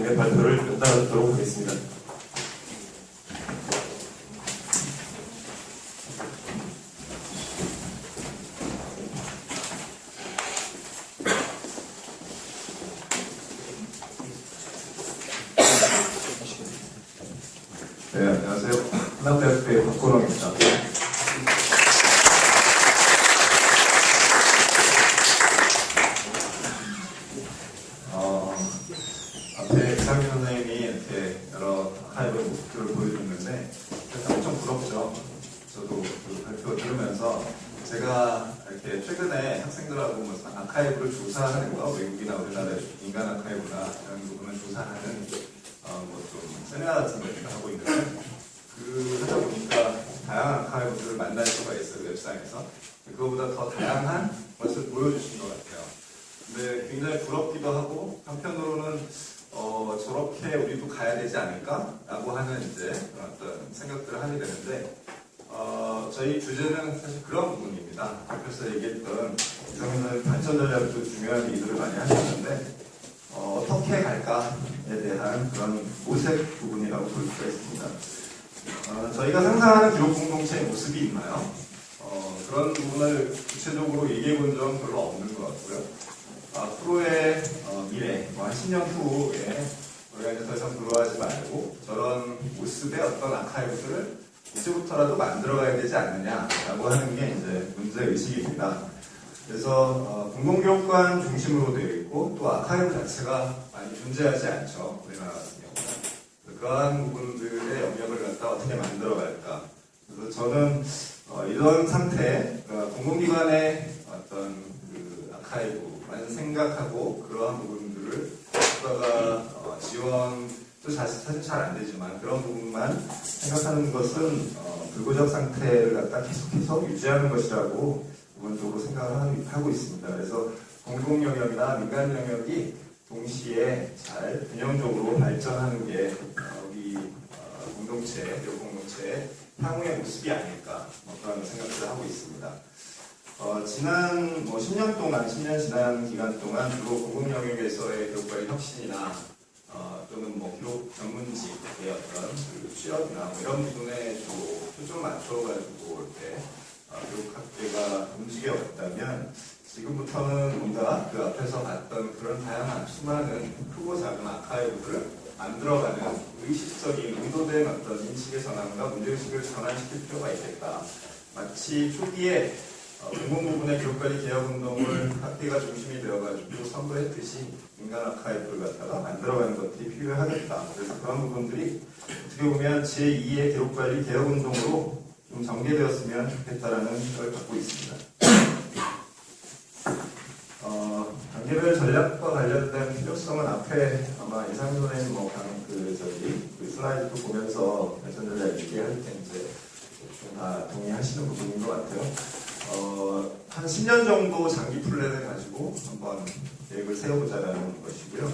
위원장님의 발표를 잇따르도록 하겠습니다. 네, 안녕하세요. 한남대학교의 박건호입니다. 앞에 이상민 선생님이 이렇게 여러 아카이브 모습들을 보여줬는데 엄청 부럽죠. 저도 그 발표 들으면서 제가 이렇게 최근에 학생들하고 무슨 아카이브를 조사하는 거, 외국이나 우리나라의 인간 아카이브나 이런 부분을 조사하는 좀 세미나 같은 걸 하고 있는데 그 하다 보니까 다양한 아카이브들을 만날 수가 있어요, 웹상에서. 그거보다 더 다양한 것을 보여주신 것 같아요. 근데 굉장히 부럽기도 하고 한편으로는 저렇게 우리도 가야 되지 않을까? 라고 하는 이제 어떤 생각들을 하게 되는데 저희 주제는 사실 그런 부분입니다. 앞에서 얘기했던 이상민 발전 전략도 중요한 일들을 많이 하셨는데 어떻게 갈까에 대한 그런 모색 부분이라고 볼 수가 있습니다. 저희가 상상하는 기록 공동체의 모습이 있나요? 그런 부분을 구체적으로 얘기해 본 적은 별로 없는 것 같고요. 앞으로의 미래, 한 10년 후에 우리가 이제 더 이상 불러하지 말고 저런 모습의 어떤 아카이브들을 이제부터라도 만들어가야 되지 않느냐라고 하는 게 이제 문제의식입니다. 그래서 공공교육관 중심으로 되어 있고 또 아카이브 자체가 많이 존재하지 않죠. 우리나라 같은 경우는. 그러한 부분들의 영역을 갖다 어떻게 만들어갈까. 그래서 저는 이런 상태, 공공기관의 어떤 그 아카이브만 생각하고 그러한 부분들을 국가가 지원도 사실 잘 안 되지만 그런 부분만 생각하는 것은 불구적 상태를 갖다 계속해서 유지하는 것이라고 기본적으로 생각을 하고 있습니다. 그래서 공공 영역이나 민간 영역이 동시에 잘 균형적으로 발전하는 게 우리 공동체, 교육 공동체의 향후의 모습이 아닐까 그런 생각을 하고 있습니다. 지난 10년 동안, 10년 지난 기간 동안 주로 공공 영역에서의 교육과의 혁신이나 또는 기록 전문직의 어떤 취업이나 이런 부분에 주로 초점 맞춰가지고 이렇게 교육학계가 움직여 왔다면 지금부터는 우리가 그 앞에서 봤던 그런 다양한 수많은 크고 작은 아카이브들을 만들어가는 의식적인 의도된 어떤 인식의 전환과 문제의식을 전환시킬 필요가 있겠다. 마치 초기에 공공부문의 교육관리 개혁운동을 학계가 중심이 되어가지고 선도했듯이 인간 아카이브를 갖다가 만들어가는 것들이 필요하겠다. 그래서 그런 부분들이 어떻게 보면 제2의 교육관리 개혁운동으로 좀 전개되었으면 좋겠다라는 생각을 갖고 있습니다. 단계별 전략과 관련된 필요성은 앞에 아마 이상민 선생님 그 슬라이드도 보면서 발전 전략 얘기할 때 이제 다 동의하시는 부분인 것 같아요. 한 10년 정도 장기 플랜을 가지고 한번 계획을 세워보자라는 것이고요.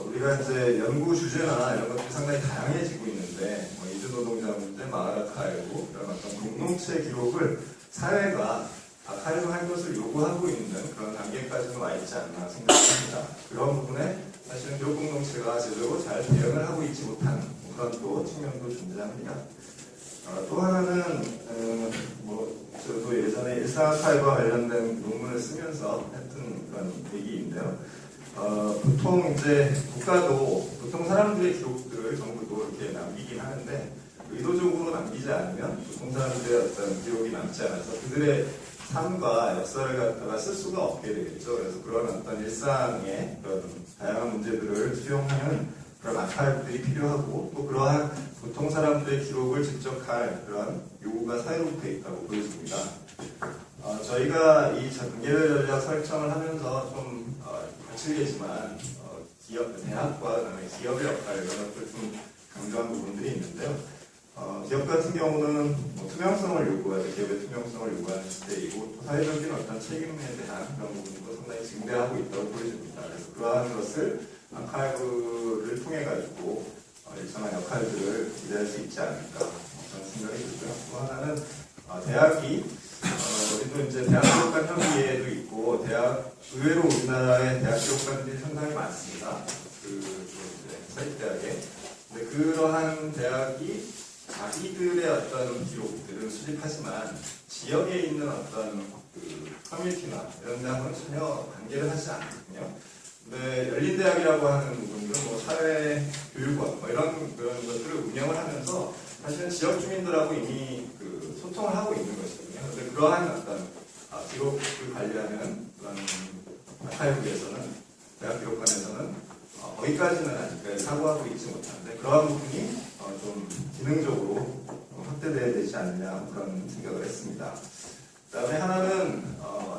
우리가 이제 연구 주제나 이런 것들이 상당히 다양해지고 있는데, 이주노동자 문제, 마을 아카이브, 이런 어떤 공동체 기록을 사회가 아카이브 할 것을 요구하고 있는 그런 단계까지는 와 있지 않나 생각합니다. 그런 부분에 사실은 교육 공동체가 제대로 잘 대응을 하고 있지 못한 그런 또 측면도 존재합니다. 또 하나는 저도 예전에 일상 아카이브와 관련된 논문을 쓰면서 했던 그런 얘기인데요. 보통 이제 국가도 보통 사람들의 기록들을 정부도 이렇게 남기긴 하는데 의도적으로 남기지 않으면 보통 사람들의 어떤 기록이 남지 않아서 그들의 삶과 역사를 갖다가 쓸 수가 없게 되겠죠. 그래서 그런 어떤 일상의 그런 다양한 문제들을 수용하는 그런 아카이브들이 필요하고 또 그러한 보통 사람들의 기록을 직접할 그런 요구가 사회로부터 있다고 보여집니다. 저희가 이 단계별 전략 설정을 하면서 좀 거칠게지만 대학과 그다음에 기업의 역할 이런 것들 좀 강조한 부분들이 있는데요. 기업 같은 경우는 투명성을 요구하는 기업의 투명성을 요구하는 시대이고 또 사회적인 어떤 책임에 대한 그런 부분도 상당히 증대하고 있다고 보여집니다. 그래서 그러한 것을 아카이브를 통해 가지고 일정한 역할들을 기대할 수 있지 않을까 그런 생각이 들고요. 또 하나는 대학이 우리도 이제 대학교육관 협의회도 있고 의외로 우리나라의 대학교육관들이 상당히 많습니다. 사립대학에. 근데 그러한 대학이 자기들의 어떤 기록들을 수집하지만 지역에 있는 어떤 커뮤니티나 이런 데하고는 전혀 관계를 하지 않거든요. 근데 열린대학이라고 하는 부분들은 뭐 사회교육원 이런 그런 것들을 운영을 하면서 사실은 지역 주민들하고 이미 소통을 하고 있는 것이거든요. 근데 그러한 어떤 기록을 관리하는 그런 아카이브에서는 대학 기록관에서는 거기까지는 아직까지 사고하고 있지 못하는데 그러한 부분이 좀 기능적으로 확대돼야 되지 않느냐 그런 생각을 했습니다. 그 다음에 하나는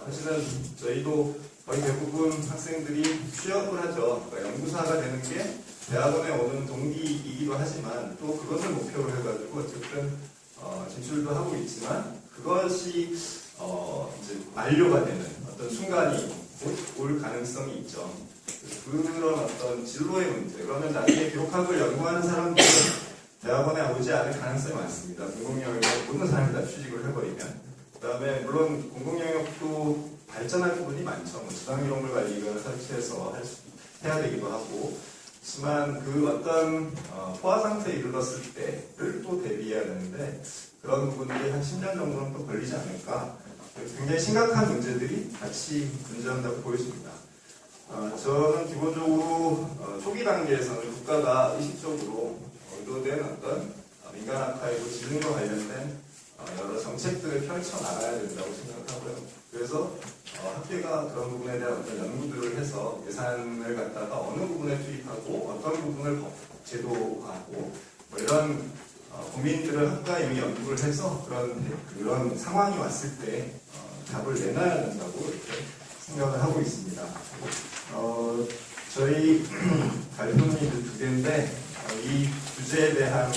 사실은 저희도 거의 대부분 학생들이 취업을 하죠. 그러니까 연구사가 되는 게 대학원에 오는 동기이기도 하지만 또 그것을 목표로 해가지고 어쨌든 진출도 하고 있지만 그것이 이제 만료가 되는 어떤 순간이 올 가능성이 있죠. 그런 어떤 진로의 문제. 그러면 나중에 기록학을 연구하는 사람들은 대학원에 오지 않을 가능성이 많습니다. 공공영역에 모든 사람이 다 취직을 해버리면. 그 다음에 물론 공공영역도 발전할 부분이 많죠. 뭐 지방이론물 관리가 설치해서 해야 되기도 하고. 하지만 그 어떤 포화 상태에 이르렀을 때를 또 대비해야 되는데 그런 부분들이 한 10년 정도는 또 걸리지 않을까. 굉장히 심각한 문제들이 같이 존재한다고 보여집니다. 저는 기본적으로 초기 단계에서는 국가가 의식적으로 의도된 어떤 민간 아카이브 지능과 관련된 여러 정책들을 펼쳐 나가야 된다고 생각하고요. 그래서 학회가 그런 부분에 대한 어떤 연구들을 해서 예산을 갖다가 어느 부분에 투입하고 어떤 부분을 제도화하고 뭐 이런 고민들을 학과에 이미 연구를 해서 그런 상황이 왔을 때 답을 내놔야 된다고 이렇게 생각을 하고 있습니다. 저희 발표문이 두 개인데 이 주제에 대한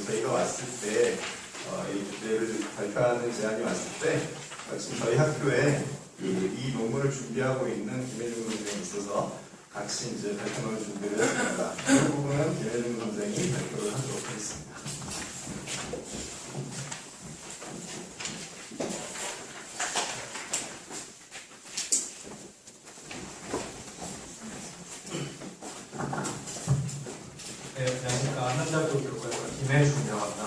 저희가 왔을 때 이 주제를 발표하는 제안이 왔을 때 지금 저희 학교에 이 논문을 준비하고 있는 김혜중 선생님이 있어서 같이 이제 발표문을 준비를 했습니다. 그 부분은 김혜중 선생이 발표를 하도록 하겠습니다. 네, 안녕하십니까. 한남대학교 교육과학과 김혜중이라고 합니다.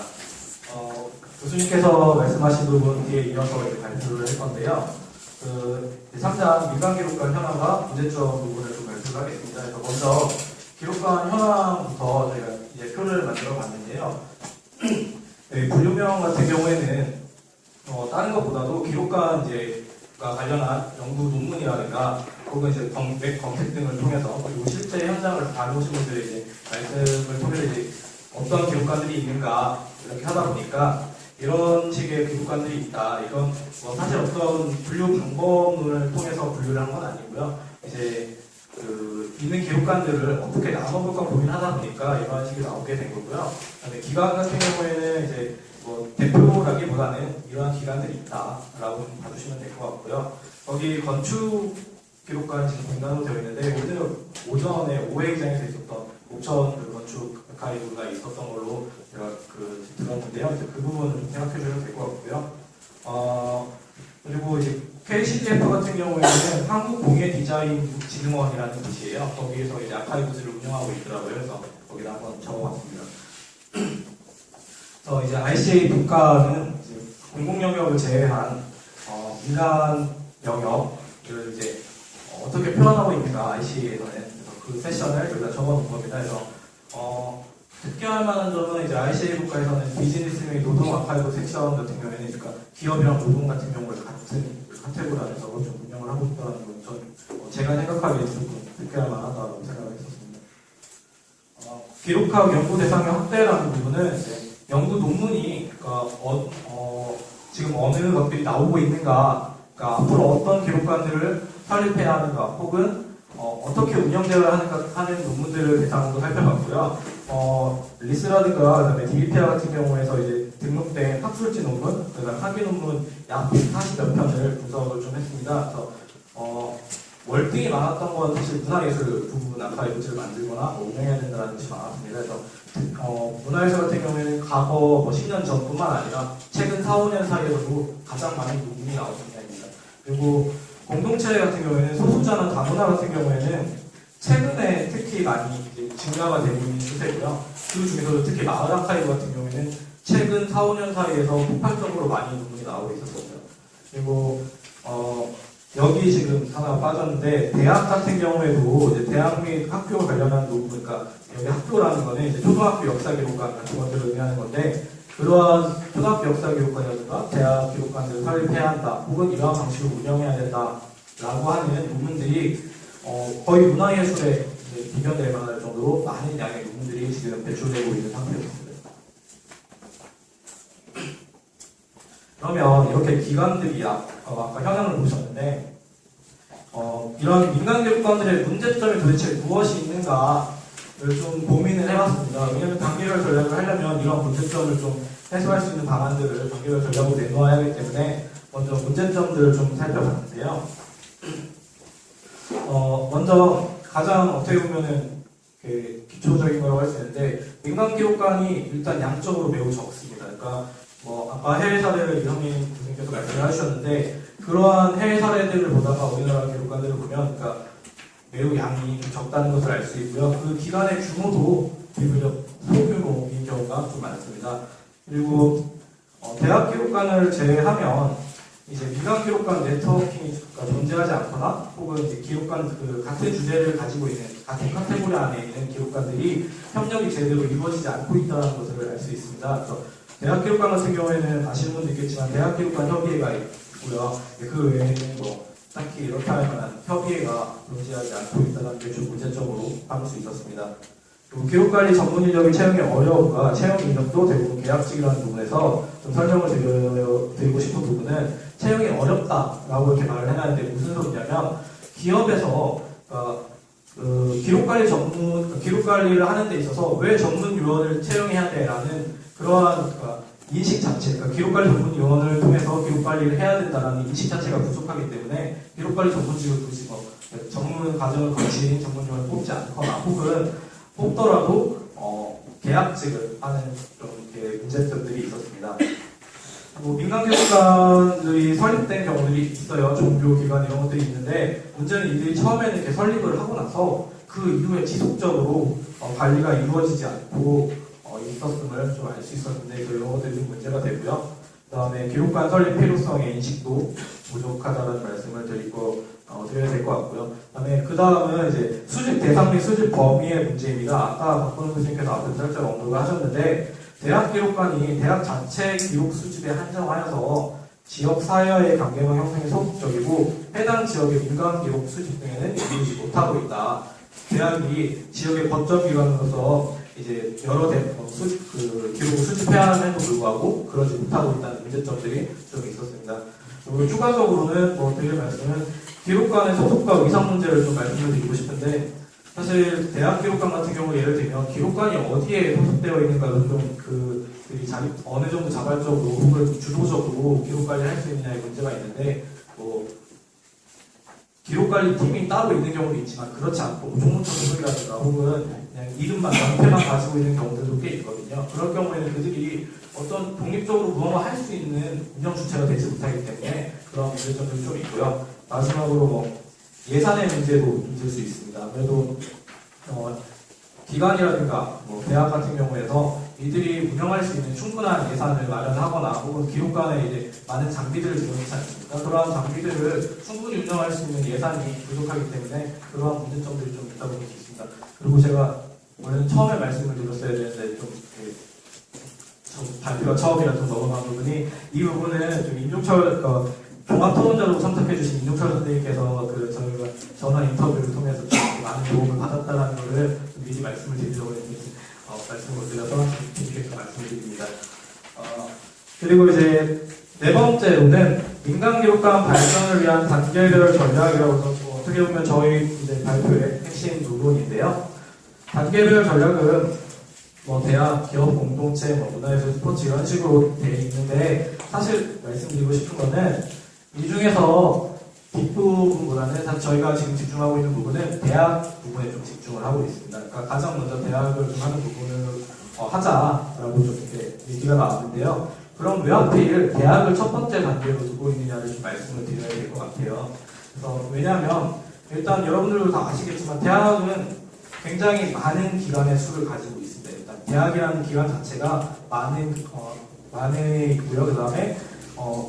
교수님께서 말씀하신 부분 뒤에 이어서 이제 발표를 할 건데요. 3장 민간기록관 현황과 문제점 부분을 좀 발표를 하겠습니다. 그래서 먼저 기록관 현황부터 저희가 이제 표를 만들어 봤는데요. 분류명 같은 경우에는 다른 것보다도 기록관 과 관련한 연구 논문이라든가 혹은 이제 웹 검색 등을 통해서 그리고 실제 현장을 다녀오신 분들의 이제 말씀을 통해서 이제 어떤 기록관들이 있는가 이렇게 하다 보니까 이런 식의 기록관들이 있다. 이건 사실 어떤 분류 방법론을 통해서 분류를 한 건 아니고요. 이제 있는 기록관들을 어떻게 나눠볼까 고민하다 보니까 이런 식이 나오게 된 거고요. 그다음에 기관 같은 경우에는 이제 대표라기보다는 이러한 기관들이 있다라고 봐주시면 될 것 같고요. 거기 건축 기록관 지금 공단으로 되어 있는데 오늘 오전에 오회기장에서 있었던 옥천 건축 아카이브가 있었던 걸로 제가 들었는데요. 이제 그 부분을 좀 생각해 주셔도 될 것 같고요. 그리고 이제 KCDF 같은 경우에는 한국공예디자인진흥원이라는 곳이에요. 거기에서 이제 아카이브즈를 운영하고 있더라고요. 그래서 거기다 한번 적어봤습니다. 이제 RCA 국가는 공공 영역을 제외한 민간 영역을 이제 어떻게 표현하고 있는가 RCA에서는 그 세션을 여기다 적어놓은 겁니다. 그래서 특별할 만한 점은 이제 RCA 국가에서는 비즈니스 및 노동 아카이브 섹션 같은 경우에는 그러니까 기업이랑 노동 같은 경우를 같은 카테고리 안에서 좀 운영을 하고 있다는 건 제가 생각하기에 조금 특별할 만하다고 생각을 했었습니다. 기록학 연구 대상의 확대라는 부분은 이제 연구 논문이 지금 어느 것들이 나오고 있는가, 그러니까 앞으로 어떤 기록관들을 설립해야 하는가, 혹은 어떻게 운영되어야 하는가 하는 논문들을 대상으로 살펴봤고요. 리스라든가 그다음에 디비페아 같은 경우에서 이제 등록된 학술지 논문, 그다음 학위 논문 약 140여 편을 분석을 좀 했습니다. 그래서 월등히 많았던 건 사실 문화예술 부분 아카이브즈를 만들거나 운영해야 된다는 것이 많았습니다. 그래서 문화예술 같은 경우에는 과거 10년 전뿐만 아니라 최근 4, 5년 사이에서도 가장 많은 논문이 나온 분야입니다. 그리고 공동체 같은 경우에는 소수자나 다문화 같은 경우에는 최근에 특히 많이 이제 증가가 되고 있는 추세고요. 그 중에서도 특히 마을 아카이브 같은 경우에는 최근 4, 5년 사이에서 폭발적으로 많이 논문이 나오고 있었거든요. 그리고 여기 지금 하나 빠졌는데 대학 같은 경우에도 이제 대학 및 학교 관련한 논문, 그러니까 여기 학교라는 거는 이제 초등학교 역사 기록관 같은 것들을 의미하는 건데 그러한 초등학교 역사 기록관이라든가 대학 기록관들을 설립해야 한다, 혹은 이러한 방식으로 운영해야 된다라고 하는 논문들이 거의 문화예술에 비견될 만할 정도로 많은 양의 논문들이 지금 배출되고 있는 상태였습니다. 그러면 이렇게 기관들이 아까 현황을 보셨는데 이런 민간 기록관들의 문제점이 도대체 무엇이 있는가를 좀 고민을 해봤습니다. 왜냐하면 단계별 전략을 하려면 이런 문제점을 좀 해소할 수 있는 방안들을 단계별 전략으로 내놓아야 하기 때문에 먼저 문제점들을 좀 살펴봤는데요. 먼저 가장 어떻게 보면은 기초적인 거라고 할 수 있는데 민간 기록관이 일단 양적으로 매우 적습니다. 그러니까 아까 해외 사례를 이성민 교수님께서 말씀을 하셨는데 그러한 해외 사례들을 보다가 우리나라 기록관들을 보면 그러니까 매우 양이 좀 적다는 것을 알 수 있고요. 그 기관의 규모도 비교적 소규모인 경우가 좀 많습니다. 그리고 대학 기록관을 제외하면 이제 민간 기록관 네트워킹이 존재하지 않거나 혹은 이제 기록관 같은 주제를 가지고 있는 같은 카테고리 안에 있는 기록관들이 협력이 제대로 이루어지지 않고 있다는 것을 알 수 있습니다. 그래서 대학 기록관 같은 경우에는 아시는 분도 있겠지만 대학 기록관 협의회가 있고요. 그 외에는 딱히 이렇게 할 만한 협의회가 존재하지 않고 있다는 게 좀 문제점으로 삼을 수 있었습니다. 그리고 기록관리 전문 인력의 채용의 어려움과 채용 인력도 대부분 계약직이라는 부분에서 좀 설명을 드리고 싶은 부분은 채용이 어렵다라고 이렇게 말을 해놨는데 무슨 소리냐면 기업에서 기록관리를 하는 데 있어서 왜 전문 요원을 채용해야 돼라는 그러한 인식 자체, 기록관리 전문 요원을 통해서 기록관리를 해야 된다는 인식 자체가 부족하기 때문에 기록관리 전문직을 굳이 전문 과정을 거친 전문 요원을 뽑지 않거나 혹은 뽑더라도 계약직을 하는 좀 이렇게 문제점들이 있었습니다. 민간 기록관들이 설립된 경우들이 있어요. 종교기관 이런 것들이 있는데 문제는 이들이 처음에는 이렇게 설립을 하고 나서 그 이후에 지속적으로 관리가 이루어지지 않고 있었음을 좀 알 수 있었는데 이런 것들이 좀 문제가 되고요. 그 다음에 기록관 설립 필요성의 인식도 부족하다는 말씀을 드려야 될 것 같고요. 그 다음은 이제 수집 대상 및 수집 범위의 문제입니다. 아까 박건우 교수님께서 앞에서 살짝 언급을 하셨는데 대학 기록관이 대학 자체 기록 수집에 한정하여서 지역 사회의 관계망 형성에 소극적이고 해당 지역의 민간 기록 수집 등에는 이루지 못하고 있다. 대학이 지역의 거점 기관으로서 이제 여러 기록을 수집해야 함에도 불구하고 그러지 못하고 있다는 문제점들이 좀 있었습니다. 그리고 추가적으로는 드릴 말씀은 기록관의 소속과 의상 문제를 좀 말씀을 드리고 싶은데 사실 대학 기록관 같은 경우 예를 들면 기록관이 어디에 소속되어 있는가도 좀 어느 정도 자발적으로 혹은 주도적으로 기록관리를 할 수 있느냐의 문제가 있는데 기록관리 팀이 따로 있는 경우도 있지만 그렇지 않고 종문처럼 소리라든가 혹은 그냥 이름만 명패만 가지고 있는 경우들도 꽤 있거든요. 그럴 경우에는 그들이 어떤 독립적으로 무언가 할 수 있는 운영 주체가 되지 못하기 때문에 그런 문제점들이 좀 있고요. 마지막으로 예산의 문제도 있을 수 있습니다. 아무래도 기관이라든가 대학 같은 경우에서 이들이 운영할 수 있는 충분한 예산을 마련하거나 혹은 기록관에 이제 많은 장비들을 들여놓지 않습니까? 그러한 장비들을 충분히 운영할 수 있는 예산이 부족하기 때문에 그러한 문제점들이 좀 있다고 볼 수 있습니다. 그리고 제가 원래는 처음에 말씀을 드렸어야 되는데 좀 발표가 처음이라 좀 넘어간 부분이 이 부분은 좀 임종철 종합토론자로 참석해주신 임종철 선생님께서 저희가 전화 인터뷰를 통해서 좀 많은 도움을 받았다는 것을 미리 말씀을 드리려고 했는데 말씀을 드려서 이렇게 말씀을 드립니다. 그리고 이제 네 번째로는 민간 기록관 발전을 위한 단계별 전략이라고 해서 어떻게 보면 저희 이제 발표의 핵심 부분인데요. 단계별 전략은 대학, 기업, 공동체, 문화예술, 스포츠 이런 식으로 되어 있는데 사실 말씀드리고 싶은 거는 이 중에서 뒷부분보다는 사실 저희가 지금 집중하고 있는 부분은 대학 부분에 좀 집중을 하고 있습니다. 그러니까 가장 먼저 대학을 좀 하는 부분을 하자라고 좀 이렇게 얘기가 나왔는데요. 그럼 왜 하필 대학을 첫 번째 단계로 두고 있느냐를 좀 말씀을 드려야 될 것 같아요. 그래서 왜냐하면 일단 여러분들도 다 아시겠지만 대학은 굉장히 많은 기관의 수를 가지고 있습니다. 일단 대학이라는 기관 자체가 많이 있고요. 그 다음에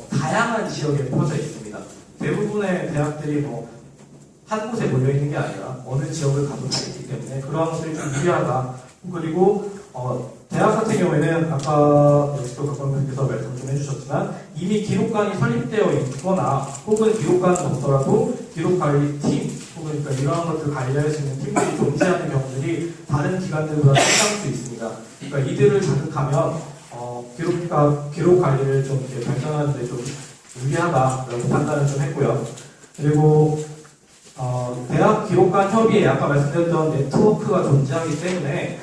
다양한 지역에 퍼져 있습니다. 대부분의 대학들이 한 곳에 몰려 있는 게 아니라 어느 지역을 가도 다 있기 때문에 그러한 것들이 좀 유리하다. 그리고 대학 같은 경우에는 아까 역시도 각광님께서 말씀 좀 해주셨지만 이미 기록관이 설립되어 있거나 혹은 기록관은 없더라도 기록관리팀 혹은 그러니까 이러한 것들을 관리할 수 있는 팀들이 존재하는 경우들이 다른 기관들보다 상당할 수 있습니다. 그러니까 이들을 자극하면 기록 관리를 좀 이렇게 발전하는 데 좀 유리하다라고 판단을 좀 했고요. 그리고 대학 기록관 협의회 아까 말씀드렸던 네트워크가 존재하기 때문에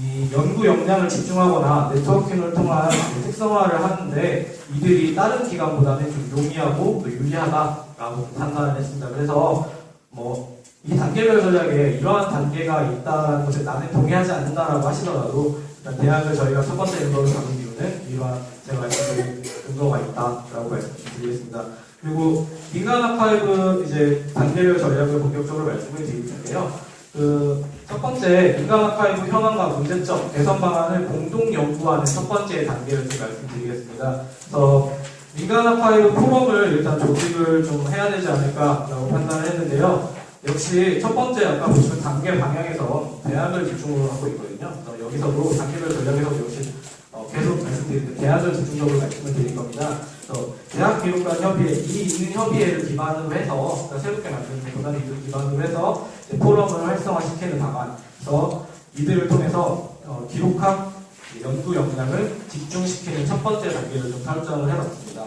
이 연구 역량을 집중하거나 네트워킹을 통한 특성화를 하는데 이들이 다른 기관보다는 좀 용이하고 또 유리하다라고 판단을 했습니다. 그래서 이 단계별 전략에 이러한 단계가 있다는 것에 나는 동의하지 않는다라고 하시더라도 대학을 저희가 첫 번째 근거를 가는 이유는 이러한 제가 말씀드린 근거가 있다라고 말씀드리겠습니다. 그리고 민간 아카이브 이제 단계별 전략을 본격적으로 말씀을 드릴 텐데요. 첫 번째 민간 아카이브 현황과 문제점, 개선 방안을 공동 연구하는 첫 번째 단계를 좀 말씀드리겠습니다. 그래서 민간 아카이브 포럼을 일단 조직을 좀 해야 되지 않을까라고 판단을 했는데요. 역시 첫 번째 아까 보시면 단계 방향에서 대학을 집중으로 하고 있거든요. 여기서도 단계별 전략에서도 역시 계속 말씀드리는데 대학을 집중적으로 말씀을 드릴 겁니다. 대학 기록관 협의회, 이 있는 협의회를 기반으로 해서 새롭게 만든 대표단 이들 기반으로 해서 포럼을 활성화시키는 방안에서 이들을 통해서 기록학 연구 역량을 집중시키는 첫 번째 단계를 좀 설정을 해봤습니다.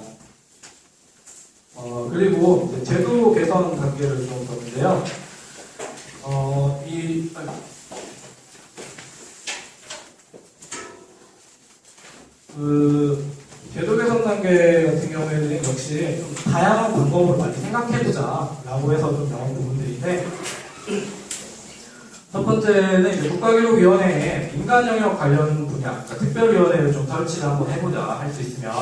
그리고 이제 제도 개선 단계를 좀 보는데요. 제도 개선 단계 같은 경우에는 역시 좀 다양한 방법으로 많이 생각해보자라고 해서 좀 나온 부분들인데, 첫 번째는 이제 국가기록위원회에 민간 영역 관련 분야, 그러니까 특별위원회를 좀 설치를 한번 해보자 할 수 있으면,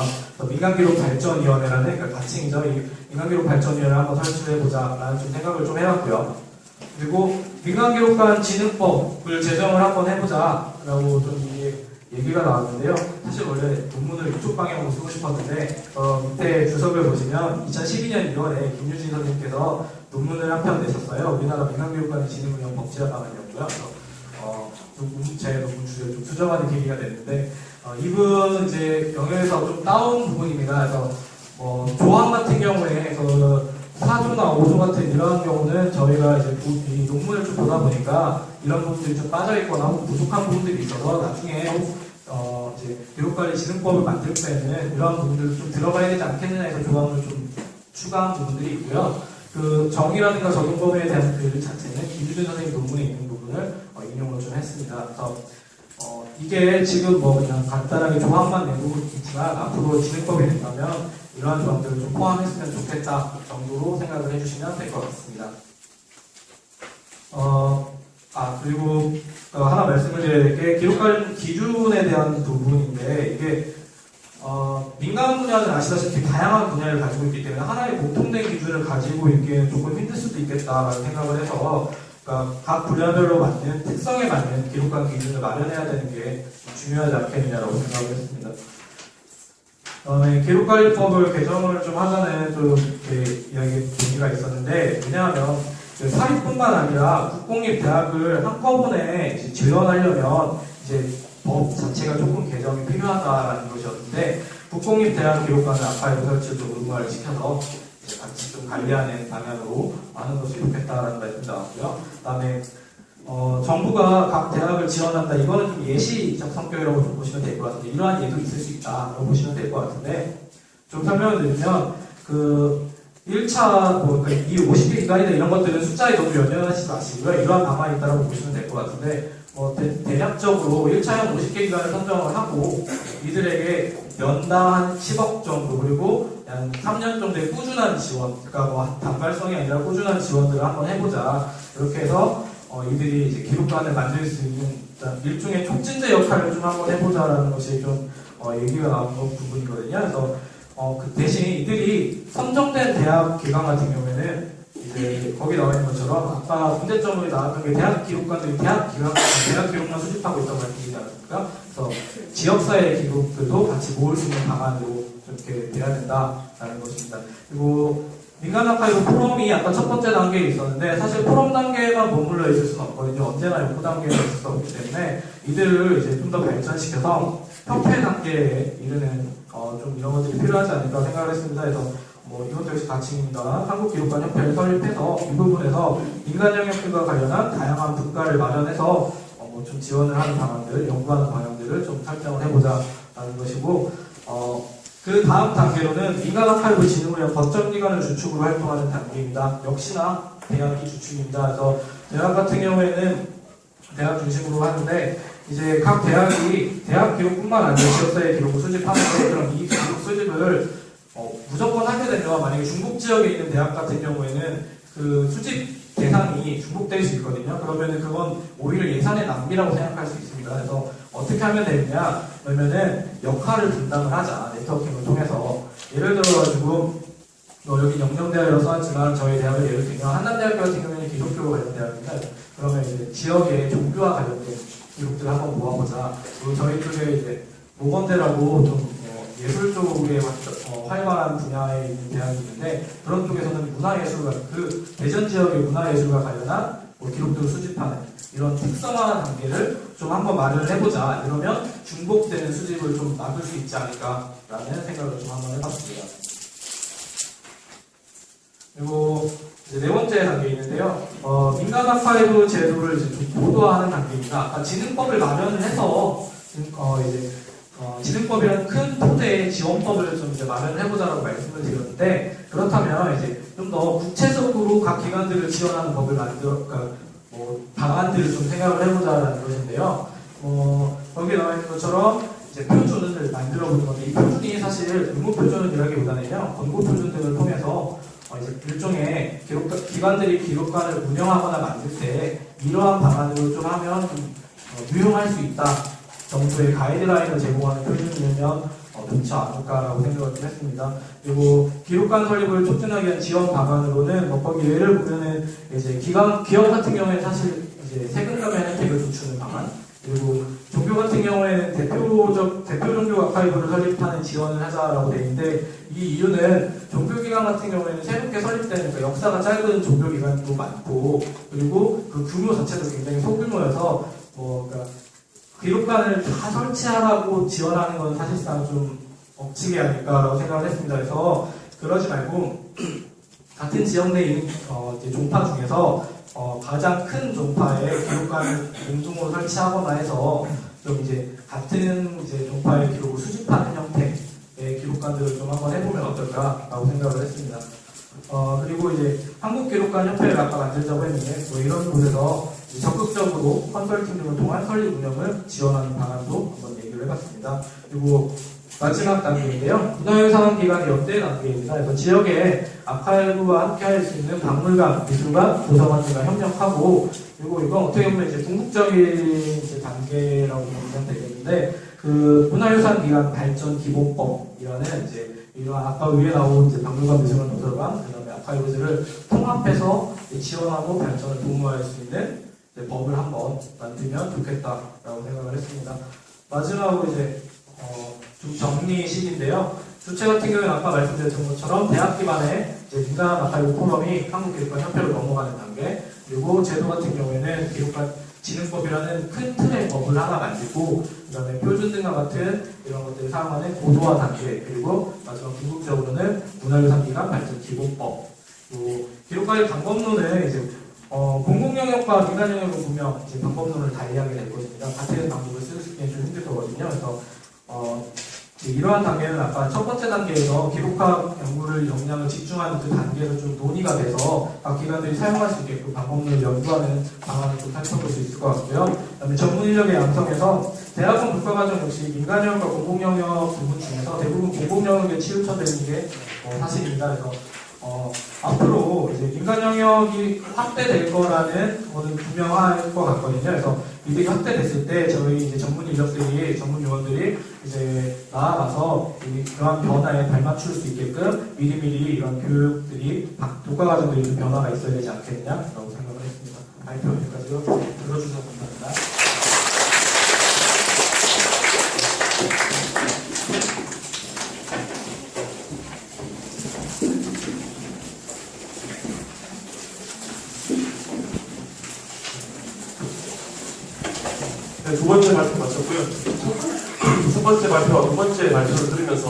민간기록발전위원회라는 그러니까 가칭이죠. 이 민간기록발전위원회를 한번 설치를 해보자라는 좀 생각을 좀 해봤고요. 그리고 민간기록관 진흥법을 제정을 한번 해보자라고 좀 얘기가 나왔는데요. 사실 원래 논문을 이쪽 방향으로 쓰고 싶었는데 밑에 주석을 보시면 2012년 2월에 김유진 선생님께서 논문을 한 편 내셨어요. 우리나라 민간교육관의 진흥을 위한 법제화 방안이었고요. 제 논문 주제를 좀 수정하는 계기가 됐는데 이분 이제 영역에서 좀 따온 부분입니다. 그래서 조항 같은 경우에 4조나 5조 같은 이런 경우는 저희가 이제 이 논문을 좀 보다 보니까 이런 부분들이 좀 빠져있거나 혹은 부족한 부분들이 있어서 나중에 이제 기록관리진흥법을 만들 때는 이러한 부분들도 좀 들어가야 되지 않겠느냐 해서 조항을 좀 추가한 부분들이 있고요. 그 정의라든가 적용 범위에 대한 글 자체는 김유진 선생님 논문에 있는 부분을 인용을 좀 했습니다. 그래서 이게 지금 그냥 간단하게 조항만 내고 있지만 앞으로 진흥법이 된다면 이러한 조항들을 좀 포함했으면 좋겠다 정도로 생각을 해주시면 될 것 같습니다. 그리고 하나 말씀을 드려야 될 게 기록관 기준에 대한 부분인데 이게 민간 분야는 아시다시피 다양한 분야를 가지고 있기 때문에 하나의 공통된 기준을 가지고 있기에는 조금 힘들 수도 있겠다라는 생각을 해서 그러니까 각 분야별로 맞는 특성에 맞는 기록관 기준을 마련해야 되는 게 중요하지 않겠느냐라고 생각을 했습니다. 기록관리법을 개정을 좀 하자는 좀 얘기가 있었는데 왜냐하면 사립뿐만 아니라 국공립대학을 한꺼번에 지원하려면 이제 법 자체가 조금 개정이 필요하다라는 것이었는데 국공립대학 기록관을 아카이브 설치를 좀 의무화를 시켜서 이제 같이 좀 관리하는 방향으로 하는 것이 좋겠다라는 말씀이 나왔고요. 그다음에 정부가 각 대학을 지원한다. 이거는 좀 예시적 성격이라고 좀 보시면 될 것 같은데 이러한 예도 있을 수 있다라고 보시면 될 것 같은데 좀 설명을 드리면 1차 이 50개 기관이나 이런 것들은 숫자에 너무 연연하지 마시고요. 이러한 방안이 있다고 보시면 될 것 같은데 대략적으로 1차형 50개 기관을 선정을 하고 이들에게 연당 한 10억 정도 그리고 한 3년 정도의 꾸준한 지원 그러니까 단발성이 아니라 꾸준한 지원들을 한번 해보자. 이렇게 해서 이들이 이제 기록관을 만들 수 있는 일종의 촉진제 역할을 좀 한번 해보자라는 것이 좀 얘기가 나온 부분이거든요. 그래서 그 대신 이들이 선정된 대학 기관 같은 경우에는 이제 거기 나와 있는 것처럼 아까 문제점으로 나왔던 게 대학 기록관들이 대학 기록만 수집하고 있다고 말씀드리지 않았습니까? 그래서 지역사회 기록들도 같이 모을 수 있는 방안으로 이렇게 돼야 된다라는 것입니다. 그리고 민간 아카이브 포럼이 아까 첫 번째 단계에 있었는데 사실 포럼 단계에만 머물러 있을 수는 없거든요. 언제나 연구 단계에 있을 수 없기 때문에 이들을 이제 좀 더 발전시켜서 협회 단계에 이르는 좀 이런 것들이 필요하지 않을까 생각을 했습니다. 그래서 뭐 이것도 역시 가칭입니다. 한국기록관협회를 설립해서 이 부분에서 민간 영역들과 관련한 다양한 분과를 마련해서 뭐 좀 지원을 하는 방안들, 연구하는 방향들을 좀 설정을 해보자라는 것이고 그 다음 단계로는 민간 아카이브 진흥을 위한 거점기관을 주축으로 활동하는 단계입니다. 역시나 대학이 주축입니다. 그래서 대학 같은 경우에는 대학 중심으로 하는데 이제 각 대학이 대학 기록뿐만 아니라 지역사회 기록을 수집하는데 그럼 이 기록 수집을 무조건 하게 되면 만약에 중국 지역에 있는 대학 같은 경우에는 그 수집 대상이 중복될 수 있거든요. 그러면은 그건 오히려 예산의 낭비라고 생각할 수 있습니다. 그래서 어떻게 하면 되느냐? 그러면은 역할을 분담을 하자. 네트워킹을 통해서. 예를 들어가지고 여기 영영대학이라고 써놨지만 저희 대학을 예를 들면 한남대학교 같은 경우에는 기독교 관련 대학입니다. 그러면 이제 지역의 종교와 관련된 기록들을 한번 모아보자. 그리고 저희 쪽에 이제 모건대라고 좀 예술 쪽에 활발한 분야에 있는 대학이 있는데 그런 쪽에서는 문화예술과 그 대전 지역의 문화예술과 관련한 기록들을 수집하는 이런 특성화한 단계를 좀 한번 마련을 해보자. 이러면 중복되는 수집을 좀 막을 수 있지 않을까라는 생각을 좀 한번 해봤습니다. 그리고 이제 네 번째 단계에 있는데요. 민간 아카이브 제도를 이제 좀 고도화하는 단계입니다. 아까 진흥법을 마련을 해서 진흥법이라는 큰 토대의 지원법을 좀 이제 마련을 해보자라고 말씀을 드렸는데 그렇다면 이제 좀 더 구체적으로 각 기관들을 지원하는 법을 방안들을 좀 생각을 해보자라는 것인데요. 거기에 나와 있는 것처럼 이제 표준을 만들어 보는 건데 이 표준이 사실 의무 표준이라기보다는요 권고 표준 등을 통해서 이제 일종의 기관들이 기록관을 운영하거나 만들 때 이러한 방안으로 좀 하면 좀 유용할 수 있다 정도의 가이드라인을 제공하는 표준이면 좋지 않을까라고 생각을 좀 했습니다. 그리고 기록관 설립을 촉진하기 위한 지원 방안으로는 거기 예를 보면은 이제 기업 같은 경우에는 사실 이제 세금 감면 혜택을 좀 주는 방안, 그리고 종교 같은 경우에는 대표 종교 아카이브를 설립하는 지원을 하자라고 되어 있는데 이 이유는 종교기관 같은 경우에는 새롭게 설립되는 그러니까 역사가 짧은 종교기관도 많고 그리고 그 규모 자체도 굉장히 소규모여서 그러니까 기록관을 다 설치하라고 지원하는 건 사실상 좀 억지게 아닐까라고 생각을 했습니다. 그래서 그러지 말고 같은 지역 내에 있는 이제 종파 중에서 가장 큰 종파의 기록관을 공동으로 설치하거나 해서 좀 이제 같은 이제 종파의 기록을 수집하는 형태의 기록관들을 좀 한번 해보면 어떨까라고 생각을 했습니다. 그리고 이제 한국기록관협회를 아까 만들자고 했는데 이런 곳에서 적극적으로 컨설팅 등을 통한 설립 운영을 지원하는 방안도 한번 얘기를 해봤습니다. 그리고 마지막 단계인데요. 문화유산기관의 연대 단계입니다. 그래서 지역의 아카이브와 함께 할 수 있는 박물관, 미술관, 도서관 등과 협력하고 그리고 이건 어떻게 보면 이제 궁극적인 이제 단계라고 보면 되겠는데 그 문화유산기관 발전 기본법이라는 이제 이런 아까 위에 나온 이제 박물관, 미술관, 도서관 그다음에 아카이브들을 통합해서 지원하고 발전을 도모할 수 있는 법을 한번 만들면 좋겠다라고 생각을 했습니다. 마지막으로 이제 좀 정리식인데요. 주체 같은 경우는 아까 말씀드렸던 것처럼 대학 기반의 민간 아카이브 포럼이 한국기록관협회로 넘어가는 단계, 그리고 제도 같은 경우에는 기록관 진흥법이라는 큰 틀의 법을 하나 만들고 그다음에 표준 등과 같은 이런 것들을 사용하는 고도화 단계, 그리고 마지막 궁극적으로는 문화유산기관 발전 기본법. 그리고 기록관의 방법론은 이제 공공영역과 민간영역을 보면 이제 방법론을 달리하게 될 것입니다. 같은 방법을 쓰기는 좀 힘들 거거든요. 그래서 이러한 단계는 아까 첫 번째 단계에서 기록학 연구를 역량을 집중하는 그 단계에서 좀 논의가 돼서 각 기관들이 사용할 수 있게끔 방법론을 연구하는 방안을 좀 살펴볼 수 있을 것 같고요. 그다음에 전문 인력의 양성에서 대학원 국가과정 역시 민간영역과 공공영역 부분 중에서 대부분 공공영역에 치우쳐되는 게 사실입니다. 그래서 앞으로 이제 민간 영역이 확대될 거라는 거는 분명할 것 같거든요. 그래서 이들이 확대됐을 때 저희 이제 전문 인력들이, 전문 요원들이 이제 나아가서 그러한 변화에 발맞출 수 있게끔 미리미리 이런 교육들이, 교과 과정들이 좀 변화가 있어야 되지 않겠냐라고 생각을 했습니다. 발표 여기까지 들어주셔서 감사합니다. 네, 두 번째 발표 마쳤고요. 첫 번째 발표와 두 번째 발표를 들으면서